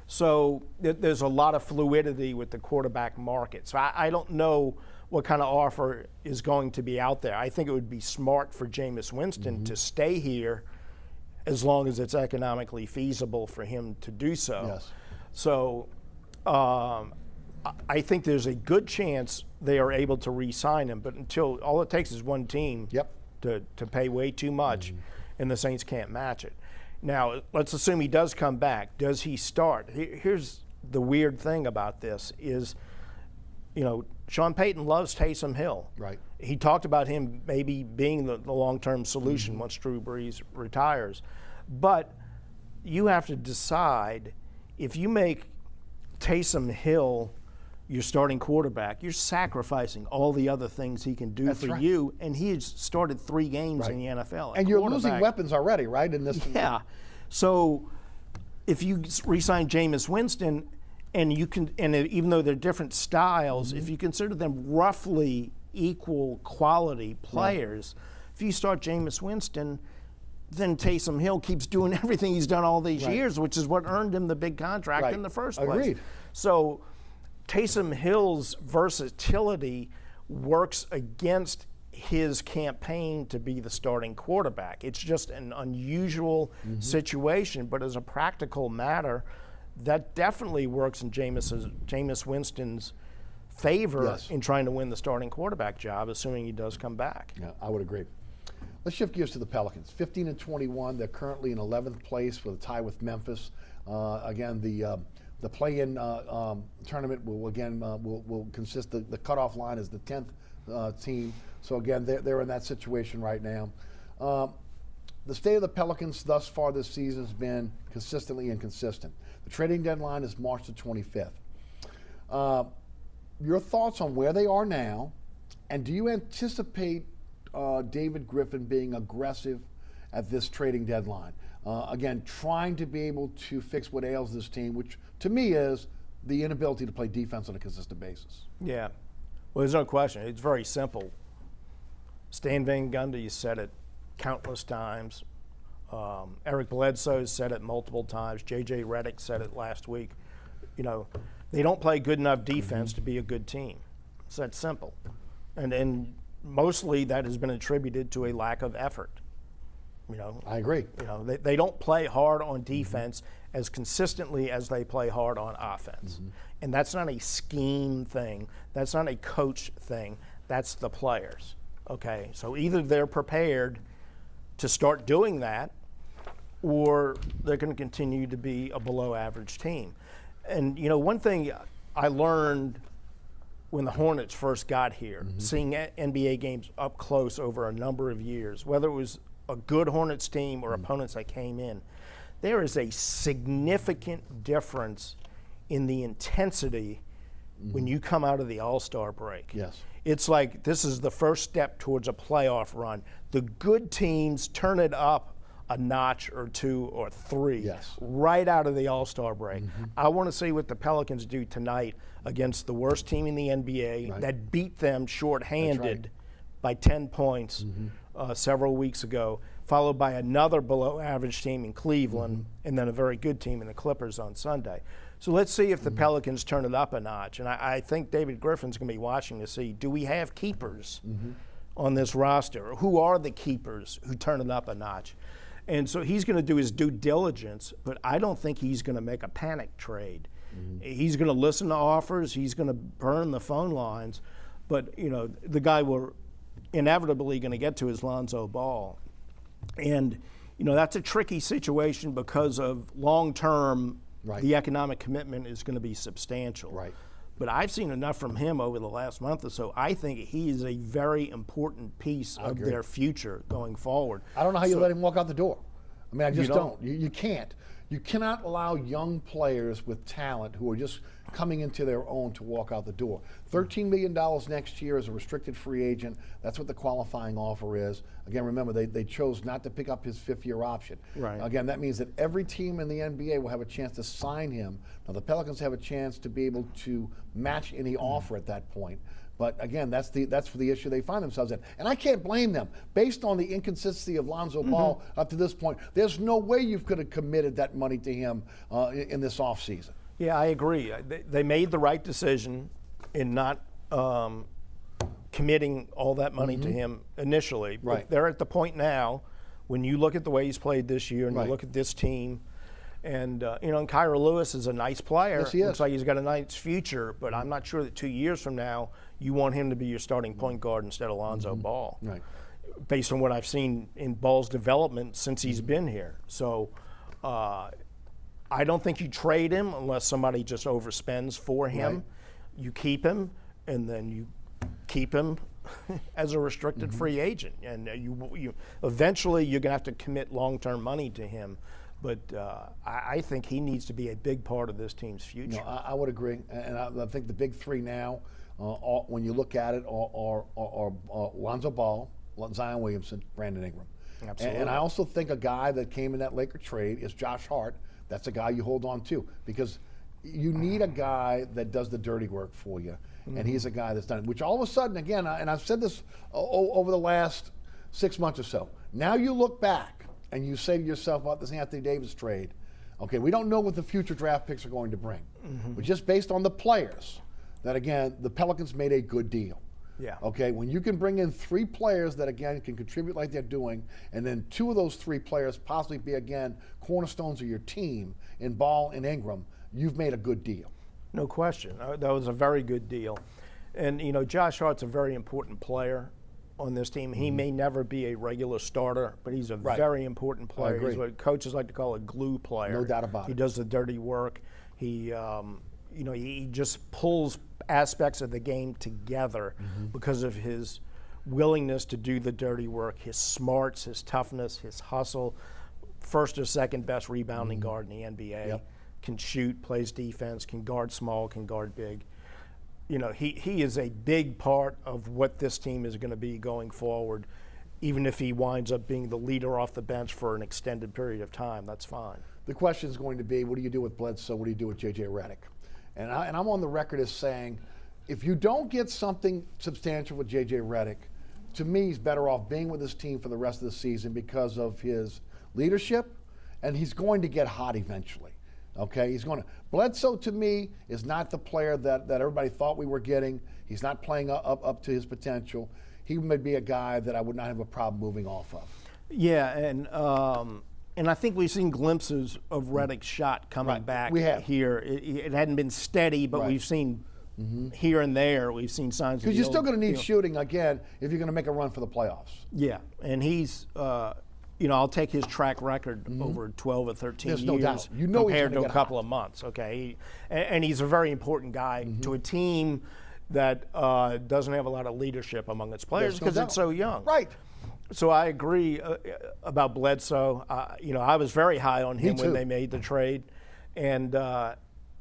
So there's a lot of fluidity with the quarterback market. So I don't know what kind of offer is going to be out there. I think it would be smart for Jameis Winston to stay here as long as it's economically feasible for him to do so. So I think there's a good chance they are able to re-sign him, but until all it takes is one team to pay way too much, and the Saints can't match it. Now, let's assume he does come back. Does he start? Here's the weird thing about this is, you know, Sean Payton loves Taysom Hill. He talked about him maybe being the long-term solution once Drew Brees retires. But you have to decide if you make Taysom Hill your starting quarterback, you're sacrificing all the other things he can do for you, and he has started 3 games in the NFL. And you're losing weapons already, right? In this. Yeah. So if you re-sign Jameis Winston, and you can, and even though they're different styles, if you consider them roughly equal quality players, if you start Jameis Winston, then Taysom Hill keeps doing everything he's done all these years, which is what earned him the big contract in the first place. Agreed. So Taysom Hill's versatility works against his campaign to be the starting quarterback. It's just an unusual situation, but as a practical matter, that definitely works in Jameis Winston's favor in trying to win the starting quarterback job, assuming he does come back. Yeah, I would agree. Let's shift gears to the Pelicans. 15-21, they're currently in 11th place with a tie with Memphis. Again, the play-in tournament will consist. The cutoff line is the 10th team. So again, they're in that situation right now. The state of the Pelicans thus far this season has been consistently inconsistent. The trading deadline is March the 25th. Your thoughts on where they are now, and do you anticipate David Griffin being aggressive at this trading deadline? Again, trying to be able to fix what ails this team, which to me is the inability to play defense on a consistent basis. Yeah. Well, there's no question. It's very simple. Stan Van Gundy said it countless times. Eric Bledsoe said it multiple times. J.J. Redick said it last week. You know, they don't play good enough defense to be a good team. It's that simple. And mostly that has been attributed to a lack of effort. You know, I agree. You know, they don't play hard on defense as consistently as they play hard on offense. And that's not a scheme thing. That's not a coach thing. That's the players. Okay, so either they're prepared to start doing that, or they're going to continue to be a below average team. And, you know, one thing I learned when the Hornets first got here, seeing NBA games up close over a number of years, whether it was a good Hornets team or opponents that came in, there is a significant difference in the intensity when you come out of the All-Star break. Yes. It's like this is the first step towards a playoff run. The good teams turn it up a notch or 2 or 3 right out of the All-Star break. I want to see what the Pelicans do tonight against the worst team in the NBA that beat them shorthanded by 10 points several weeks ago, followed by another below-average team in Cleveland, and then a very good team in the Clippers on Sunday. So let's see if the Pelicans turn it up a notch. And I think David Griffin's going to be watching to see, do we have keepers on this roster? Who are the keepers who turn it up a notch? And so he's going to do his due diligence, but I don't think he's going to make a panic trade. He's going to listen to offers. He's going to burn the phone lines. But, you know, the guy we're inevitably going to get to is Lonzo Ball. And, you know, that's a tricky situation because of long-term the economic commitment is going to be substantial. But I've seen enough from him over the last month or so. I think he is a very important piece of their future going forward. I don't know how you let him walk out the door. I mean, I just don't. You can't. You cannot allow young players with talent who are just coming into their own to walk out the door. $13 million next year as a restricted free agent. That's what the qualifying offer is. Again, remember, they chose not to pick up his 5th-year option. Again, that means that every team in the NBA will have a chance to sign him. Now, the Pelicans have a chance to be able to match any offer at that point. But again, that's the issue they find themselves in. And I can't blame them. Based on the inconsistency of Lonzo Ball up to this point, there's no way you could have committed that money to him in this offseason. Yeah, I agree. They made the right decision in not committing all that money to him initially. But they're at the point now when you look at the way he's played this year and you look at this team, and you know, and Kyra Lewis is a nice player. Yes, he is. Looks like he's got a nice future, but I'm not sure that 2 years from now you want him to be your starting point guard instead of Lonzo Ball. Based on what I've seen in Ball's development since he's been here. So I don't think you trade him unless somebody just overspends for him. You keep him, and then you keep him as a restricted free agent. And you eventually you're going to have to commit long-term money to him. But I think he needs to be a big part of this team's future. No, I would agree, and I think the big three now, when you look at it, are Lonzo Ball, Zion Williamson, Brandon Ingram. Absolutely. And I also think a guy that came in that Laker trade is Josh Hart. That's a guy you hold on to because you need a guy that does the dirty work for you, and he's a guy that's done it. Which all of a sudden, again, and I've said this over the last 6 months or so. Now you look back and you say to yourself about this Anthony Davis trade, okay, we don't know what the future draft picks are going to bring, but just based on the players, that again, the Pelicans made a good deal. Yeah. Okay, when you can bring in 3 players that again can contribute like they're doing, and then 2 of those 3 players possibly be again cornerstones of your team in Ball and Ingram, you've made a good deal. No question. That was a very good deal. And, you know, Josh Hart's a very important player on this team. He may never be a regular starter, but he's a very important player. He's what coaches like to call a glue player. No doubt about it. He does the dirty work. He, you know, he just pulls aspects of the game together because of his willingness to do the dirty work, his smarts, his toughness, his hustle. First or second best rebounding guard in the NBA. Yep. Can shoot, plays defense, can guard small, can guard big. You know, he is a big part of what this team is going to be going forward. Even if he winds up being the leader off the bench for an extended period of time, that's fine. The question is going to be, what do you do with Bledsoe? What do you do with J.J. Redick? And I'm on the record as saying, if you don't get something substantial with J.J. Redick, to me, he's better off being with his team for the rest of the season because of his leadership, and he's going to get hot eventually. Okay, he's going to. Bledsoe, to me, is not the player that everybody thought we were getting. He's not playing up to his potential. He may be a guy that I would not have a problem moving off of. Yeah, and I think we've seen glimpses of Redick's shot coming back here. It hadn't been steady, but we've seen here and there, we've seen signs. Because you're still going to need shooting again if you're going to make a run for the playoffs. Yeah, and he's. You know, I'll take his track record over 12 or 13 There's years no doubt. You know compared to a couple hot. of months, okay? And he's a very important guy to a team that doesn't have a lot of leadership among its players because it's so young. Right. So I agree about Bledsoe. You know, I was very high on him when they made the trade. And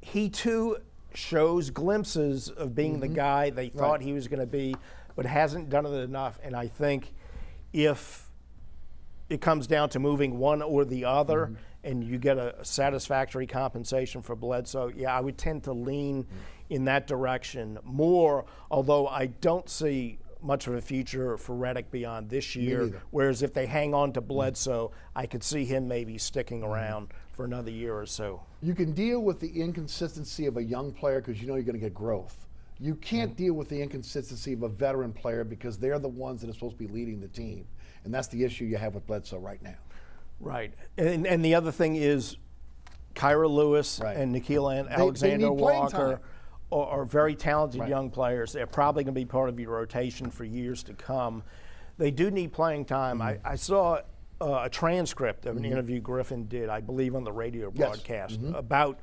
he, too, shows glimpses of being the guy they thought he was going to be, but hasn't done it enough. And I think if it comes down to moving one or the other, and you get a satisfactory compensation for Bledsoe, yeah, I would tend to lean in that direction more, although I don't see much of a future for Redick beyond this year, whereas if they hang on to Bledsoe, I could see him maybe sticking around for another year or so. You can deal with the inconsistency of a young player because you know you're going to get growth. You can't deal with the inconsistency of a veteran player because they're the ones that are supposed to be leading the team. And that's the issue you have with Bledsoe right now. Right. And the other thing is Kyra Lewis and Nikhil Alexander Walker are very talented young players. They're probably going to be part of your rotation for years to come. They do need playing time. I saw a transcript of an interview Griffin did, I believe, on the radio broadcast about,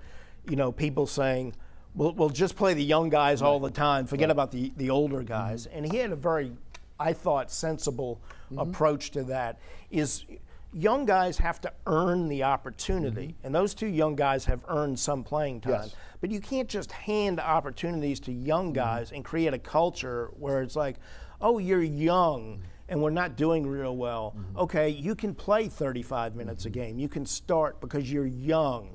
you know, people saying, we'll just play the young guys all the time, forget about the older guys. And he had a very, I thought, sensible approach to that. Is young guys have to earn the opportunity, and those 2 young guys have earned some playing time. But you can't just hand opportunities to young guys and create a culture where it's like, oh, you're young and we're not doing real well. Okay, you can play 35 minutes a game. You can start because you're young,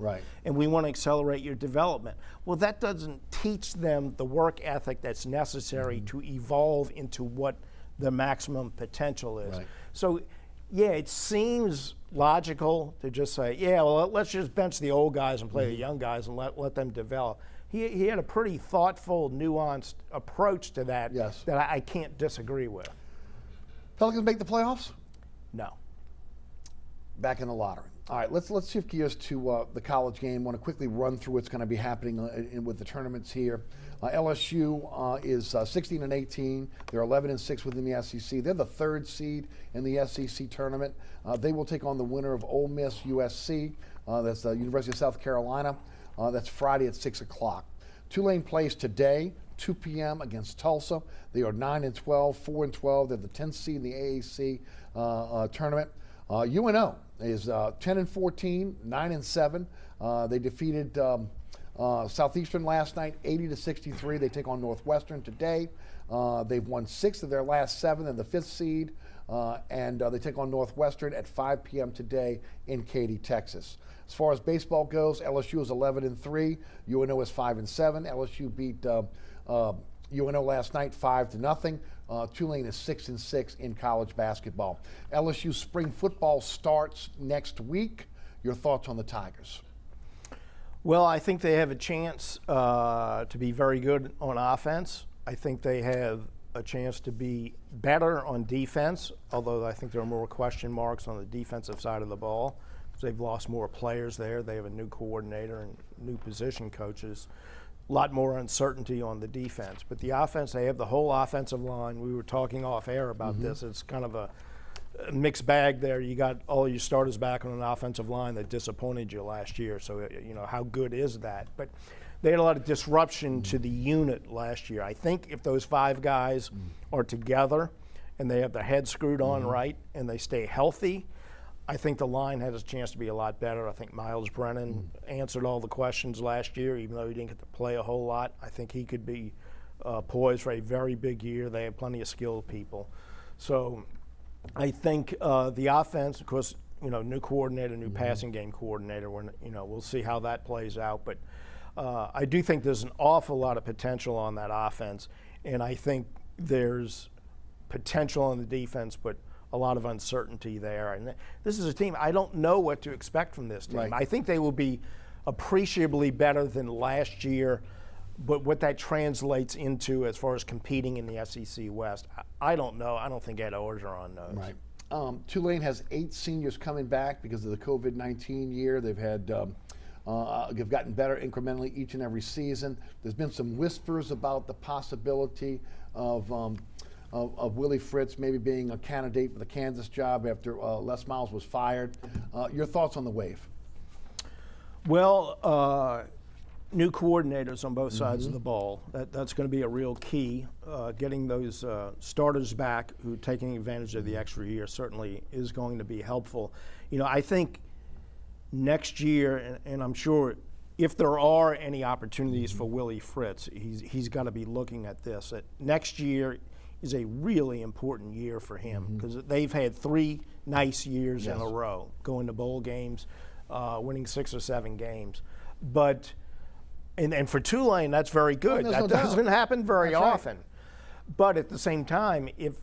and we want to accelerate your development. Well, that doesn't teach them the work ethic that's necessary to evolve into what the maximum potential is. So, yeah, it seems logical to just say, yeah, well, let's just bench the old guys and play the young guys and let them develop. He had a pretty thoughtful, nuanced approach to that that I can't disagree with. Pelicans make the playoffs? No. Back in the lottery. All right, let's shift gears to the college game. I want to quickly run through what's going to be happening with the tournaments here. LSU is 16-18. They're 11-6 within the SEC. They're the 3rd seed in the SEC tournament. They will take on the winner of Ole Miss USC. That's the University of South Carolina. That's Friday at 6 o'clock. Tulane plays today, 2 p.m. against Tulsa. They are 9-12, 4-12. They're the 10th seed in the AAC tournament. UNO is 10-14, 9-7. They defeated Southeastern last night, 80-63. They take on Northwestern today. They've won 6 of their last 7 in the 5th seed, and they take on Northwestern at 5 p.m. today in Katy, Texas. As far as baseball goes, LSU is 11-3. UNO is 5-7. LSU beat UNO last night 5-0. Tulane is 6-6 in college basketball. LSU spring football starts next week. Your thoughts on the Tigers? Well, I think they have a chance to be very good on offense. I think they have a chance to be better on defense, although I think there are more question marks on the defensive side of the ball. They've lost more players there. They have a new coordinator and new position coaches. A lot more uncertainty on the defense. But the offense, they have the whole offensive line. We were talking off air about this. It's kind of a mixed bag there. You got all your starters back on an offensive line that disappointed you last year. So, you know, how good is that? But they had a lot of disruption to the unit last year. I think if those 5 guys are together and they have their heads screwed on right and they stay healthy, I think the line has a chance to be a lot better. I think Miles Brennan answered all the questions last year, even though he didn't get to play a whole lot. I think he could be poised for a very big year. They have plenty of skilled people. So I think the offense, of course, you know, new coordinator, new passing game coordinator. We'll see how that plays out. But I do think there's an awful lot of potential on that offense, and I think there's potential on the defense, but a lot of uncertainty there. And this is a team, I don't know what to expect from this team. Right. I think they will be appreciably better than last year, but what that translates into as far as competing in the SEC West, I don't know. I don't think Ed Orgeron knows. Right. Tulane has 8 seniors coming back because of the COVID-19 year. They've had they've gotten better incrementally each and every season. There's been some whispers about the possibility of Willie Fritz maybe being a candidate for the Kansas job after Les Miles was fired. Your thoughts on the wave? Well, new coordinators on both sides of the ball. That's going to be a real key. Getting those starters back who are taking advantage of the extra year certainly is going to be helpful. You know, I think next year, and I'm sure if there are any opportunities for Willie Fritz, he's got to be looking at this. That next year is a really important year for him because they've had 3 nice years in a row, going to bowl games, winning 6 or 7 games. But and for Tulane, that's very good. That doesn't happen very often. Right. But at the same time, if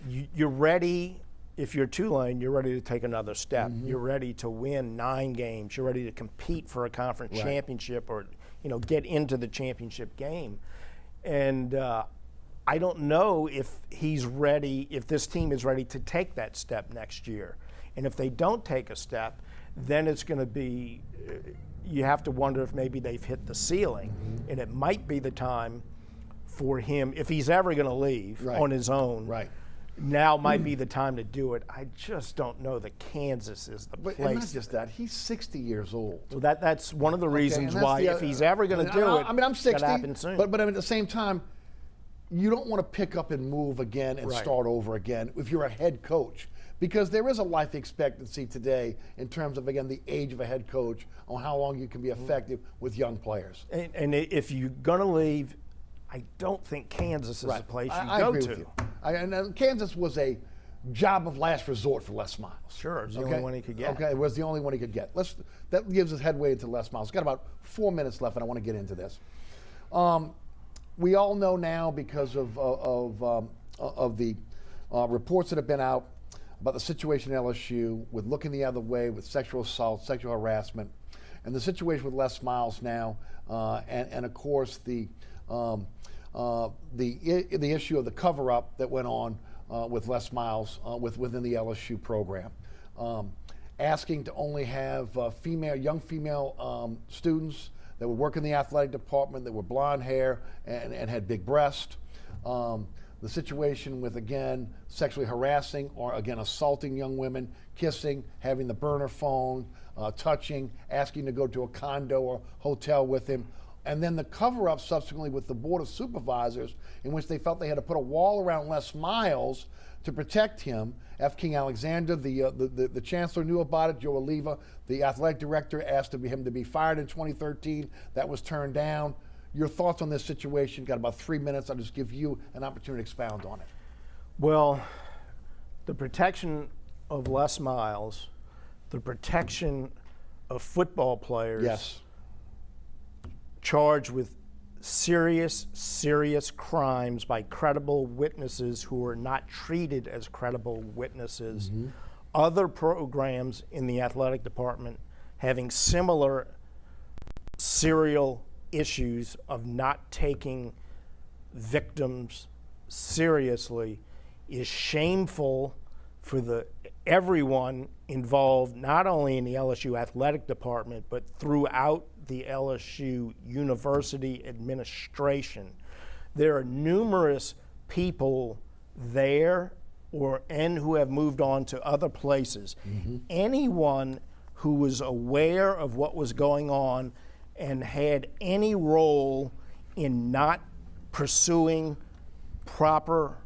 you're ready, if you're Tulane, you're ready to take another step. You're ready to win 9 games. You're ready to compete for a conference championship or, you know, get into the championship game. And I don't know if he's ready, if this team is ready to take that step next year. And if they don't take a step, then it's going to be, you have to wonder if maybe they've hit the ceiling. And it might be the time for him, if he's ever going to leave on his own, now might be the time to do it. I just don't know that Kansas is the place. And not just that, he's 60 years old. So that's one of the reasons why if he's ever going to do it, I mean, I'm 60, it's going to happen soon. But at the same time, you don't want to pick up and move again and start over again if you're a head coach, because there is a life expectancy today in terms of, again, the age of a head coach on how long you can be effective with young players. And if you're going to leave, I don't think Kansas is the place you I go agree to. with you. And Kansas was a job of last resort for Les Miles. Sure, it was the only one he could get. Okay, it was the only one he could get. That gives us headway into Les Miles. We've got about 4 minutes left, and I want to get into this. We all know now because of the reports that have been out about the situation at LSU with looking the other way with sexual assault, sexual harassment, and the situation with Les Miles now, and of course the issue of the cover-up that went on with Les Miles within the LSU program, asking to only have young female students that would work in the athletic department that were blonde hair and had big breasts. The situation with, again, sexually harassing or, again, assaulting young women, kissing, having the burner phone, touching, asking to go to a condo or hotel with him. And then the cover-up subsequently with the Board of Supervisors, in which they felt they had to put a wall around Les Miles to protect him. F. King Alexander, the chancellor, knew about it. Joe Oliva, the athletic director, asked him to be fired in 2013. That was turned down. Your thoughts on this situation? Got about 3 minutes. I'll just give you an opportunity to expound on it. Well, the protection of Les Miles, the protection of football players, Yes. charged with serious crimes by credible witnesses who are not treated as credible witnesses. Other programs in the athletic department having similar serial issues of not taking victims seriously is shameful for everyone involved, not only in the LSU athletic department, but throughout the LSU University administration. There are numerous people there and who have moved on to other places. Anyone who was aware of what was going on and had any role in not pursuing proper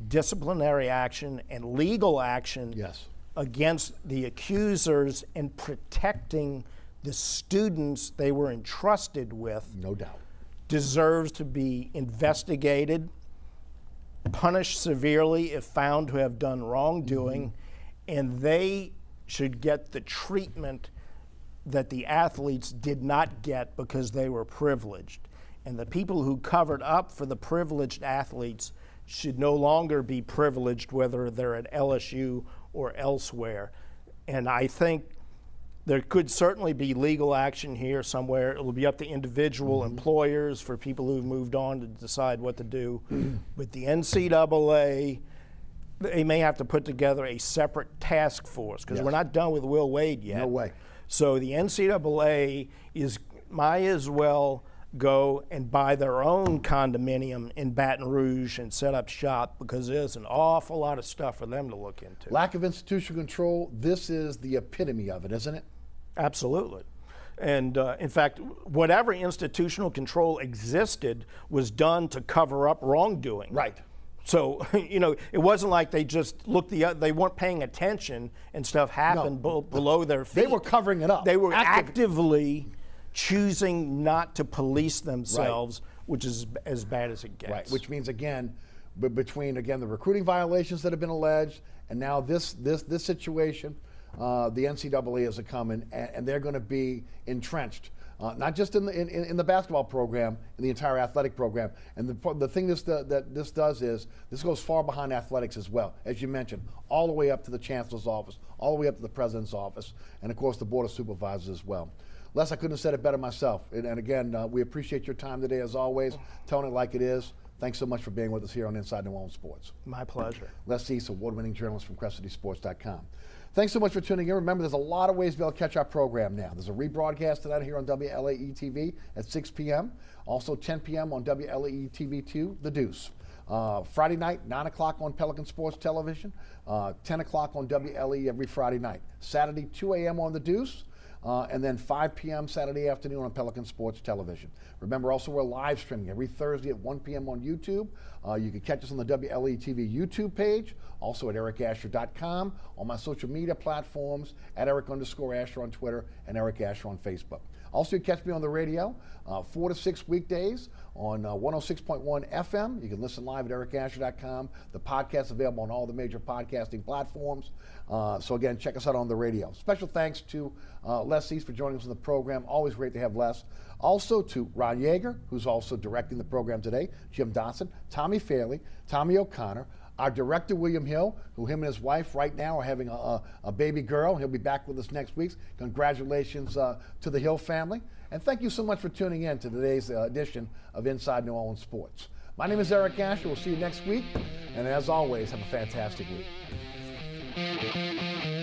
disciplinary action and legal action Yes. against the accusers and protecting the students they were entrusted with, No doubt. deserves to be investigated, punished severely if found to have done wrongdoing, and they should get the treatment that the athletes did not get because they were privileged. And the people who covered up for the privileged athletes should no longer be privileged, whether they're at LSU or elsewhere. And I think there could certainly be legal action here somewhere. It'll be up to individual employers for people who've moved on to decide what to do. But the NCAA, they may have to put together a separate task force, because we're not done with Will Wade yet. No way. So the NCAA might as well go and buy their own condominium in Baton Rouge and set up shop, because there's an awful lot of stuff for them to look into. Lack of institutional control, this is the epitome of it, isn't it? Absolutely. And in fact, whatever institutional control existed was done to cover up wrongdoing. Right. So, it wasn't like they just they weren't paying attention and stuff happened below their feet. They were covering it up. They were actively choosing not to police themselves, which is as bad as it gets. Right, which means, again, between, the recruiting violations that have been alleged and now this situation, the NCAA is coming, and they're going to be entrenched, not just in the basketball program, in the entire athletic program. And the thing that this does is this goes far behind athletics as well, as you mentioned, all the way up to the chancellor's office, all the way up to the president's office, and of course the board of supervisors as well. Les, I couldn't have said it better myself. And again, we appreciate your time today as always, telling it like it is. Thanks so much for being with us here on Inside New Orleans Sports. My pleasure. Les East, award-winning journalist from CrescentCitySports.com. Thanks so much for tuning in. Remember, there's a lot of ways to be able to catch our program now. There's a rebroadcast tonight here on WLAE-TV at 6 p.m. Also 10 p.m. on WLAE-TV2, The Deuce. Friday night, 9 o'clock on Pelican Sports Television, 10 o'clock on WLE every Friday night. Saturday, 2 a.m. on The Deuce. And then 5 p.m. Saturday afternoon on Pelican Sports Television. Remember, also we're live streaming every Thursday at 1 p.m. on YouTube. You can catch us on the WLAE-TV YouTube page, also at ericasher.com, on my social media platforms, at Eric_Asher on Twitter, and Eric Asher on Facebook. Also, you catch me on the radio 4 to 6 weekdays on 106.1 FM. You can listen live at ericasher.com. The podcast is available on all the major podcasting platforms. So again, check us out on the radio. Special thanks to Les East for joining us on the program. Always great to have Les. Also to Ron Yeager, who's also directing the program today, Jim Dotson, Tommy Fairley, Tommy O'Connor, our director, William Hill, who him and his wife right now are having a baby girl. He'll be back with us next week. Congratulations to the Hill family. And thank you so much for tuning in to today's edition of Inside New Orleans Sports. My name is Eric Asher. We'll see you next week. And as always, have a fantastic week.